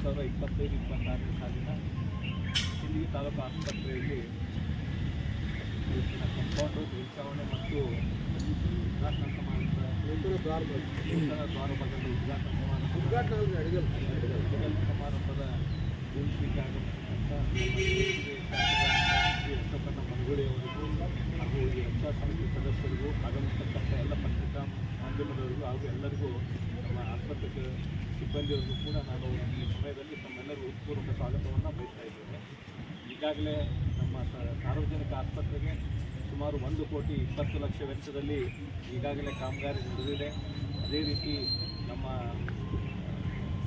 2025-26 ಸಾಲಿನ ಸಿಂದಗಿ ತಾಲೂಕು ಆಸ್ಪತ್ರೆಯಲ್ಲಿ ಕಂಪೌಂಡು ಮೇಲ್ಛಾವಣಿ ಮತ್ತು ಉದ್ಘಾಟನಾ ಸಮಾರಂಭ ದ್ವಾರಭಾಗದ ಉದ್ಘಾಟನಾ ಸಮಾರಂಭದ ಭೂಮಿಗೆ ಆಗಮಿಸಿದಂಥ ಅಶೋಕಣ್ಣ ಮನಗೂಳಿ ಅವರಿಗೂ ಹಾಗೂ ಈ ರಕ್ಷಾ ಸಮಿತಿ ಸದಸ್ಯರಿಗೂ ಆಗಮಿಸತಕ್ಕಂಥ ಎಲ್ಲ ಪತ್ರಿಕಾ ಮಾಧ್ಯಮದವರಿಗೂ ಹಾಗೂ ಎಲ್ಲರಿಗೂ ನಮ್ಮ ಆಸ್ಪತ್ರೆ ಸಿಬ್ಬಂದಿಯವರಿಗೂ ಕೂಡ ನಾನು ಈ ಸಮಯದಲ್ಲಿ ತಮ್ಮೆಲ್ಲರಿಗೂ ಹೃತ್ಪೂರ್ವಕ ಸ್ವಾಗತವನ್ನು ಬಯಸ್ತಾ ಇದ್ದೇನೆ. ಈಗಾಗಲೇ ನಮ್ಮ ಸಾರ್ವಜನಿಕ ಆಸ್ಪತ್ರೆಗೆ ಸುಮಾರು 1,20,00,000 ವೆಚ್ಚದಲ್ಲಿ ಈಗಾಗಲೇ ಕಾಮಗಾರಿ ನಡೆದಿದೆ. ಅದೇ ರೀತಿ ನಮ್ಮ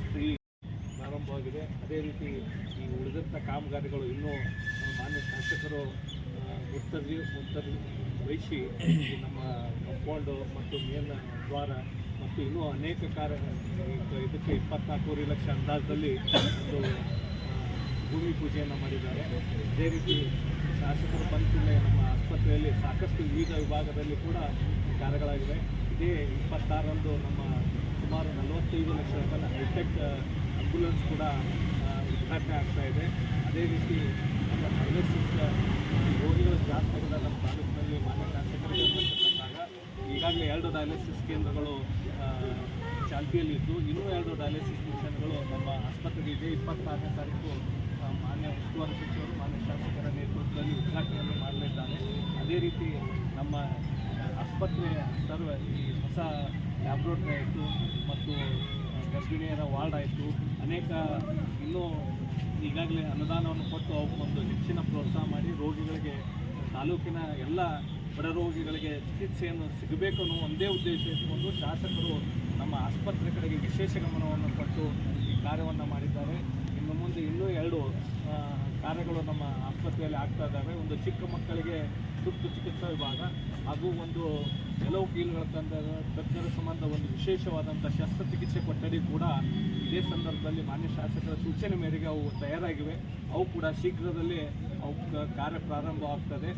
ಸ್ತ್ರೀ ಪ್ರಾರಂಭವಾಗಿದೆ. ಅದೇ ರೀತಿ ಈ ಉಳಿದಂಥ ಕಾಮಗಾರಿಗಳು ಇನ್ನೂ ಮಾನ್ಯ ಶಾಸಕರು ವಹಿಸಿ ನಮ್ಮ ಕಂಪೌಂಡು ಮತ್ತು ಮೇನ್ ದ್ವಾರ ಮತ್ತು ಇನ್ನೂ ಅನೇಕ ಇದಕ್ಕೆ 24 ಲಕ್ಷ ಅಂದಾಜಲ್ಲಿ ಒಂದು ಭೂಮಿ ಪೂಜೆಯನ್ನು ಮಾಡಿದ್ದಾರೆ. ಅದೇ ರೀತಿ ಶಾಸಕರು ಬಂದ ನಮ್ಮ ಆಸ್ಪತ್ರೆಯಲ್ಲಿ ಸಾಕಷ್ಟು ವಿವಿಧ ವಿಭಾಗದಲ್ಲಿ ಕೂಡ ಕಾರ್ಯಗಳಾಗಿವೆ. ಇದೇ 26ರಂದು ನಮ್ಮ ಸುಮಾರು 45 ಲಕ್ಷ ರೂಪಾಯಿನ ಹೈಟೆಕ್ ಆಂಬ್ಯುಲೆನ್ಸ್ ಕೂಡ ಉದ್ಘಾಟನೆ ಆಗ್ತಾಯಿದೆ. ಅದೇ ರೀತಿ ನಮ್ಮ ಡಯಾಲಿಸಿಸ್ ರೋಗಿಗಳು ಜಾಸ್ತಿ ಆಗಿದ್ದಾಗ ನಮ್ಮ ತಾಲೂಕಿನಲ್ಲಿ ಮಾನ್ಯ ಶಾಸಕರಿಗೆ ಬಂದಾಗ ಈಗಾಗಲೇ 2 ಡಯಾಲಿಸಿಸ್ ಕೇಂದ್ರಗಳು ಚಾಲ್ತಿಯಲ್ಲಿದ್ದು ಇನ್ನೂ 2 ಡಯಾಲಿಸಿಸ್ ಮಿಷನ್ಗಳು ನಮ್ಮ ಆಸ್ಪತ್ರೆಗೆ ಇದೆ. 24ನೇ ತಾರೀಕು ಮಾನ್ಯ ಉಸ್ತುವಾರಿ ಸಚಿವರು ಮಾನ್ಯ ಶಾಸಕರ ನೇತೃತ್ವದಲ್ಲಿ ಉದ್ಘಾಟನೆಯನ್ನು ಮಾಡಲಿದ್ದಾರೆ. ಅದೇ ರೀತಿ ನಮ್ಮ ಆಸ್ಪತ್ರೆಯ ಈ ಹೊಸ ಲ್ಯಾಬ್ರೋಟರಿ ಆಯಿತು ಮತ್ತು ಗರ್ಭಿಣಿಯರ ವಾರ್ಡ್ ಆಯಿತು, ಅನೇಕ ಇನ್ನೂ ಈಗಾಗಲೇ ಅನುದಾನವನ್ನು ಕೊಟ್ಟು ಅವಕ್ಕೊಂದು ಹೆಚ್ಚಿನ ಪ್ರೋತ್ಸಾಹ ಮಾಡಿ ರೋಗಿಗಳಿಗೆ ತಾಲೂಕಿನ ಎಲ್ಲ ಬಡ ರೋಗಿಗಳಿಗೆ ಚಿಕಿತ್ಸೆಯನ್ನು ಸಿಗಬೇಕು ಅನ್ನೋ ಒಂದೇ ಉದ್ದೇಶ ಇಟ್ಟುಕೊಂಡು ಶಾಸಕರು ನಮ್ಮ ಆಸ್ಪತ್ರೆ ಕಡೆಗೆ ವಿಶೇಷ ಗಮನವನ್ನು ಕೊಟ್ಟು ಈ ಕಾರ್ಯವನ್ನು ಮಾಡಿದ್ದಾರೆ. ಇನ್ನು ಮುಂದೆ ಇನ್ನೂ 2 ಕಾರ್ಯಗಳು ನಮ್ಮ ಆಸ್ಪತ್ರೆಯಲ್ಲಿ ಆಗ್ತಾ ಇದ್ದಾವೆ. ಒಂದು ಚಿಕ್ಕ ಮಕ್ಕಳಿಗೆ ತುರ್ತು ಚಿಕಿತ್ಸಾ ವಿಭಾಗ ಹಾಗೂ ಒಂದು ಕೆಲವು ಕೀಲುಗಳ ತಜ್ಞರ ಸಂಬಂಧ ಒಂದು ವಿಶೇಷವಾದಂಥ ಶಸ್ತ್ರಚಿಕಿತ್ಸೆ ಕೊಠಡಿ ಕೂಡ ಇದೇ ಸಂದರ್ಭದಲ್ಲಿ ಮಾನ್ಯ ಶಾಸಕರ ಸೂಚನೆ ಮೇರೆಗೆ ಅವು ತಯಾರಾಗಿವೆ. ಅವು ಕೂಡ ಶೀಘ್ರದಲ್ಲೇ ಅವು ಕಾರ್ಯ ಪ್ರಾರಂಭ ಆಗ್ತದೆ.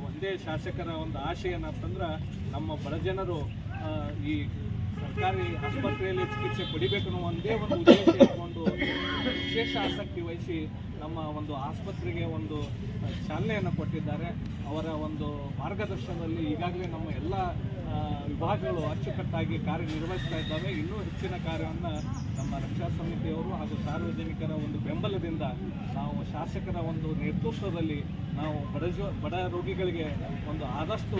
ಒಂದೇ ಶಾಸಕರ ಒಂದು ಆಶಯ ಏನಂತಂದ್ರೆ ನಮ್ಮ ಬಡಜನರು ಈ ಸರ್ಕಾರಿ ಆಸ್ಪತ್ರೆಯಲ್ಲಿ ಚಿಕಿತ್ಸೆ ಪಡಿಬೇಕು ಅನ್ನೋ ಒಂದೇ ಒಂದು ಉದ್ದೇಶ ಇಟ್ಕೊಂಡು ವಿಶೇಷ ಆಸಕ್ತಿ ವಹಿಸಿ ನಮ್ಮ ಒಂದು ಆಸ್ಪತ್ರೆಗೆ ಒಂದು ಚಾಲನೆಯನ್ನು ಕೊಟ್ಟಿದ್ದಾರೆ. ಅವರ ಒಂದು ಮಾರ್ಗದರ್ಶನದಲ್ಲಿ ಈಗಾಗಲೇ ನಮ್ಮ ಎಲ್ಲ ವಿಭಾಗಗಳು ಅಚ್ಚುಕಟ್ಟಾಗಿ ಕಾರ್ಯನಿರ್ವಹಿಸ್ತಾ ಇದ್ದಾವೆ. ಇನ್ನೂ ಹೆಚ್ಚಿನ ಕಾರ್ಯವನ್ನು ನಮ್ಮ ರಕ್ಷಾ ಸಮಿತಿಯವರು ಹಾಗೂ ಸಾರ್ವಜನಿಕರ ಒಂದು ಬೆಂಬಲದಿಂದ ನಾವು ಶಾಸಕರ ಒಂದು ನೇತೃತ್ವದಲ್ಲಿ ನಾವು ಬಡ ರೋಗಿಗಳಿಗೆ ಒಂದು ಆದಷ್ಟು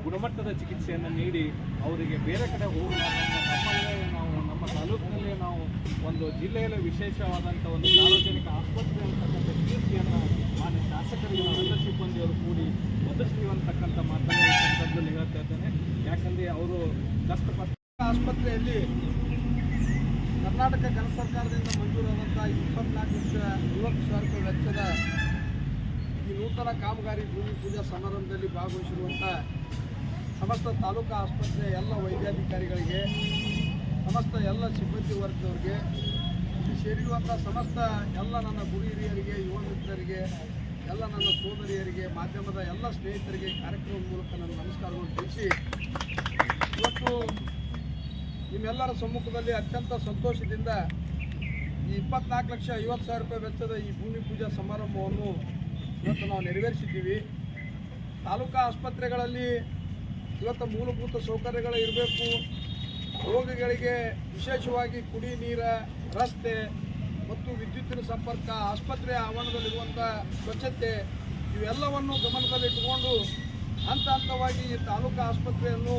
ಗುಣಮಟ್ಟದ ಚಿಕಿತ್ಸೆಯನ್ನು ನೀಡಿ ಅವರಿಗೆ ಬೇರೆ ಕಡೆ ನಮ್ಮಲ್ಲೇ ನಾವು ನಮ್ಮ ತಾಲೂಕಿನಲ್ಲೇ ನಾವು ಒಂದು ಜಿಲ್ಲೆಯಲ್ಲಿ ವಿಶೇಷವಾದಂಥ ಒಂದು ಸಾರ್ವಜನಿಕ ಆಸ್ಪತ್ರೆ ಅಂತಕ್ಕಂಥ ಕೀರ್ತಿಯನ್ನು ಮಾನ್ಯ ಶಾಸಕರಿಗೆ ನಾವೆಲ್ಲ ಸಿಬ್ಬಂದಿಯವರು ಕೂಡಿ ಒದಗಿಸ್ತೀವಿ ಅಂತಕ್ಕಂಥ ಮಾತನ್ನು ಈ ಸಂದರ್ಭದಲ್ಲಿ ಹೇಳ್ತಾ ಇದ್ದೇನೆ. ಯಾಕಂದರೆ ಅವರು ಕಷ್ಟಪಟ್ಟ ಆಸ್ಪತ್ರೆಯಲ್ಲಿ ಕರ್ನಾಟಕ ಘನ ಸರ್ಕಾರದಿಂದ ಮಂಜೂರಾದಂಥ 24,50,000 ರೂಪಾಯಿ ವೆಚ್ಚದ ಈ ನೂತನ ಕಾಮಗಾರಿ ಭೂಮಿ ಪೂಜಾ ಸಮಾರಂಭದಲ್ಲಿ ಭಾಗವಹಿಸಿರುವಂಥ ಸಮಸ್ತ ತಾಲೂಕು ಆಸ್ಪತ್ರೆಯ ಎಲ್ಲ ವೈದ್ಯಾಧಿಕಾರಿಗಳಿಗೆ, ಸಮಸ್ತ ಎಲ್ಲ ಸಿಬ್ಬಂದಿ ವರ್ಗದವರಿಗೆ, ಇಲ್ಲಿ ಸೇರಿರುವಂಥ ಸಮಸ್ತ ಎಲ್ಲ ನನ್ನ ಗುರು ಹಿರಿಯರಿಗೆ, ಯುವ ಮಿತ್ರರಿಗೆ, ಎಲ್ಲ ನನ್ನ ಸೋದರಿಯರಿಗೆ, ಮಾಧ್ಯಮದ ಎಲ್ಲ ಸ್ನೇಹಿತರಿಗೆ ಕಾರ್ಯಕ್ರಮದ ಮೂಲಕ ನನ್ನ ನಮಸ್ಕಾರವನ್ನು ತಿಳಿಸಿ, ಇವತ್ತು ನಿಮ್ಮೆಲ್ಲರ ಸಮ್ಮುಖದಲ್ಲಿ ಅತ್ಯಂತ ಸಂತೋಷದಿಂದ ಈ 24,50,000 ರೂಪಾಯಿ ವೆಚ್ಚದ ಈ ಭೂಮಿ ಪೂಜಾ ಸಮಾರಂಭವನ್ನು ಇವತ್ತು ನಾವು ನೆರವೇರಿಸಿದ್ದೀವಿ. ತಾಲೂಕು ಆಸ್ಪತ್ರೆಗಳಲ್ಲಿ ಇವತ್ತು ಮೂಲಭೂತ ಸೌಕರ್ಯಗಳು ಇರಬೇಕು. ರೋಗಿಗಳಿಗೆ ವಿಶೇಷವಾಗಿ ಕುಡಿ ನೀರ, ರಸ್ತೆ ಮತ್ತು ವಿದ್ಯುತ್ತಿನ ಸಂಪರ್ಕ, ಆಸ್ಪತ್ರೆಯ ಆವರಣದಲ್ಲಿರುವಂಥ ಸ್ವಚ್ಛತೆ ಇವೆಲ್ಲವನ್ನು ಗಮನದಲ್ಲಿಟ್ಟುಕೊಂಡು ಹಂತ ಹಂತವಾಗಿ ಈ ತಾಲೂಕು ಆಸ್ಪತ್ರೆಯನ್ನು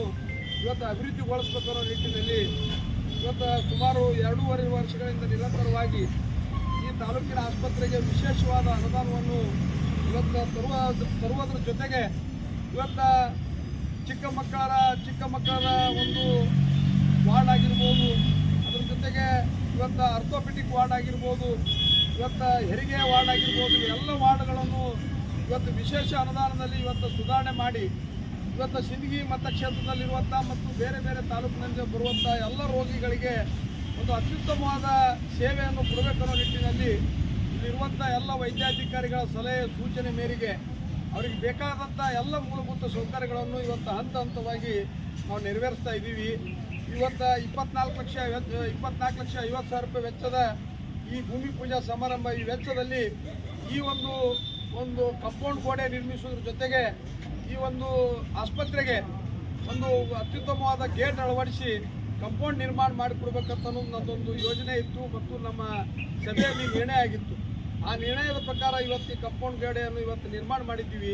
ಇವತ್ತು ಅಭಿವೃದ್ಧಿಗೊಳಿಸಬೇಕನ್ನೋ ನಿಟ್ಟಿನಲ್ಲಿ ಇವತ್ತು ಸುಮಾರು 2.5 ವರ್ಷಗಳಿಂದ ನಿರಂತರವಾಗಿ ಈ ತಾಲೂಕಿನ ಆಸ್ಪತ್ರೆಗೆ ವಿಶೇಷವಾದ ಅನುದಾನವನ್ನು ಇವತ್ತು ತರುವುದರ ಜೊತೆಗೆ ಇವತ್ತು ಚಿಕ್ಕ ಮಕ್ಕಳ ಒಂದು ವಾರ್ಡ್ ಆಗಿರ್ಬೋದು, ಅದರ ಜೊತೆಗೆ ಇವತ್ತು ಆರ್ಥೋಪೆಡಿಕ್ ವಾರ್ಡ್ ಆಗಿರ್ಬೋದು, ಇವತ್ತು ಹೆರಿಗೆ ವಾರ್ಡ್ ಆಗಿರ್ಬೋದು, ಎಲ್ಲ ವಾರ್ಡ್ಗಳನ್ನು ಇವತ್ತು ವಿಶೇಷ ಅನುದಾನದಲ್ಲಿ ಇವತ್ತು ಸುಧಾರಣೆ ಮಾಡಿ ಇವತ್ತು ಸಿಂದಗಿ ಮತಕ್ಷೇತ್ರದಲ್ಲಿರುವಂಥ ಮತ್ತು ಬೇರೆ ಬೇರೆ ತಾಲೂಕಿನಲ್ಲಿ ಬರುವಂಥ ಎಲ್ಲ ರೋಗಿಗಳಿಗೆ ಒಂದು ಅತ್ಯುತ್ತಮವಾದ ಸೇವೆಯನ್ನು ಕೊಡಬೇಕನ್ನೋ ನಿಟ್ಟಿನಲ್ಲಿ ಇಲ್ಲಿರುವಂಥ ಎಲ್ಲ ವೈದ್ಯಾಧಿಕಾರಿಗಳ ಸಲಹೆ ಸೂಚನೆ ಮೇರೆಗೆ ಅವರಿಗೆ ಬೇಕಾದಂಥ ಎಲ್ಲ ಮೂಲಭೂತ ಸೌಕರ್ಯಗಳನ್ನು ಇವತ್ತು ಹಂತ ಹಂತವಾಗಿ ನಾವು ನೆರವೇರಿಸ್ತಾ ಇದ್ದೀವಿ. ಇವತ್ತು 24,50,000 ರೂಪಾಯಿ ವೆಚ್ಚದ ಈ ಭೂಮಿ ಪೂಜಾ ಸಮಾರಂಭ ಈ ವೆಚ್ಚದಲ್ಲಿ ಈ ಒಂದು ಕಾಂಪೌಂಡ್ ಗೋಡೆ ನಿರ್ಮಿಸುವುದ್ರ ಜೊತೆಗೆ ಈ ಒಂದು ಆಸ್ಪತ್ರೆಗೆ ಒಂದು ಅತ್ಯುತ್ತಮವಾದ ಗೇಟ್ ಅಳವಡಿಸಿ ಕಾಂಪೌಂಡ್ ನಿರ್ಮಾಣ ಮಾಡಿಕೊಡ್ಬೇಕಂತ ಅನ್ನೋದು ನನ್ನದೊಂದು ಯೋಜನೆ ಇತ್ತು ಮತ್ತು ನಮ್ಮ ಸಭೆಯಲ್ಲಿ ನಿರ್ಣಯ ಆಗಿತ್ತು. ಆ ನಿರ್ಣಯದ ಪ್ರಕಾರ ಇವತ್ತು ಈ ಕಾಂಪೌಂಡ್ ಗೋಡೆಯನ್ನು ಇವತ್ತು ನಿರ್ಮಾಣ ಮಾಡಿದ್ದೀವಿ.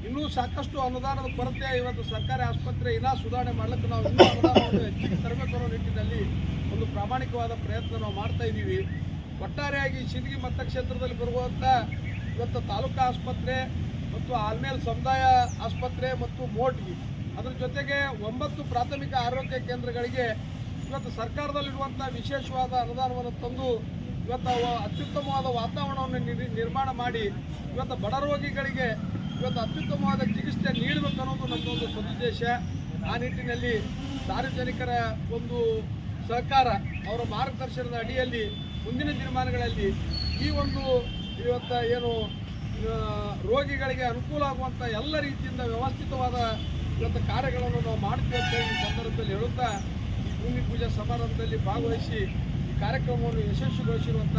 ಇನ್ನೂ ಸಾಕಷ್ಟು ಅನುದಾನದ ಕೊರತೆ ಇವತ್ತು ಸರ್ಕಾರಿ ಆಸ್ಪತ್ರೆ ಇನ್ನೂ ಸುಧಾರಣೆ ಮಾಡಲಿಕ್ಕೆ ನಾವು ಇನ್ನೂ ಅನುದಾನವನ್ನು ಹೆಚ್ಚಿಗೆ ತರಬೇಕು ಅನ್ನೋ ನಿಟ್ಟಿನಲ್ಲಿ ಒಂದು ಪ್ರಾಮಾಣಿಕವಾದ ಪ್ರಯತ್ನ ನಾವು ಮಾಡ್ತಾ ಇದ್ದೀವಿ. ಒಟ್ಟಾರೆಯಾಗಿ ಸಿಂದಗಿ ಮತಕ್ಷೇತ್ರದಲ್ಲಿ ಬರುವಂಥ ಇವತ್ತು ತಾಲೂಕಾ ಆಸ್ಪತ್ರೆ ಮತ್ತು ಆಲ್ಮೇಲ್ ಸಮುದಾಯ ಆಸ್ಪತ್ರೆ ಮತ್ತು ಮೋಟ್ಗಿ ಅದರ ಜೊತೆಗೆ 9 ಪ್ರಾಥಮಿಕ ಆರೋಗ್ಯ ಕೇಂದ್ರಗಳಿಗೆ ಇವತ್ತು ಸರ್ಕಾರದಲ್ಲಿರುವಂಥ ವಿಶೇಷವಾದ ಅನುದಾನವನ್ನು ತಂದು ಇವತ್ತು ಅತ್ಯುತ್ತಮವಾದ ವಾತಾವರಣವನ್ನು ನಿರ್ಮಾಣ ಮಾಡಿ ಇವತ್ತು ಬಡ ರೋಗಿಗಳಿಗೆ ಇವತ್ತು ಅತ್ಯುತ್ತಮವಾದ ಚಿಕಿತ್ಸೆ ನೀಡಬೇಕು ಅನ್ನೋದು ನಮ್ಮದೊಂದು ಸದುದ್ದೇಶ. ಆ ನಿಟ್ಟಿನಲ್ಲಿ ಸಾರ್ವಜನಿಕರ ಒಂದು ಸಹಕಾರ ಅವರ ಮಾರ್ಗದರ್ಶನದ ಅಡಿಯಲ್ಲಿ ಮುಂದಿನ ದಿನಮಾನಗಳಲ್ಲಿ ಈ ಒಂದು ಇವತ್ತು ಏನು ರೋಗಿಗಳಿಗೆ ಅನುಕೂಲ ಆಗುವಂಥ ಎಲ್ಲ ರೀತಿಯಿಂದ ವ್ಯವಸ್ಥಿತವಾದ ಇವತ್ತು ಕಾರ್ಯಗಳನ್ನು ನಾವು ಮಾಡ್ತೀವಿ ಅಂತ ಈ ಸಂದರ್ಭದಲ್ಲಿ ಹೇಳುತ್ತಾ ಈ ಭೂಮಿ ಪೂಜಾ ಸಮಾರಂಭದಲ್ಲಿ ಭಾಗವಹಿಸಿ ಈ ಕಾರ್ಯಕ್ರಮವನ್ನು ಯಶಸ್ವಿಗೊಳಿಸಿರುವಂಥ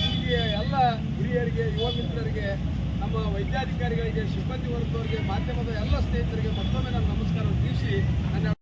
ಇಲ್ಲಿಯ ಎಲ್ಲ ಹಿರಿಯರಿಗೆ ಯುವ ಮಿತ್ರರಿಗೆ ನಮ್ಮ ವೈದ್ಯಾಧಿಕಾರಿಗಳಿಗೆ ಸಿಬ್ಬಂದಿ ವರ್ಗದವರಿಗೆ ಮಾಧ್ಯಮದ ಎಲ್ಲ ಸ್ನೇಹಿತರಿಗೆ ಮತ್ತೊಮ್ಮೆ ನಾನು ನಮಸ್ಕಾರ ತಿಳಿಸಿ ನನ್ನ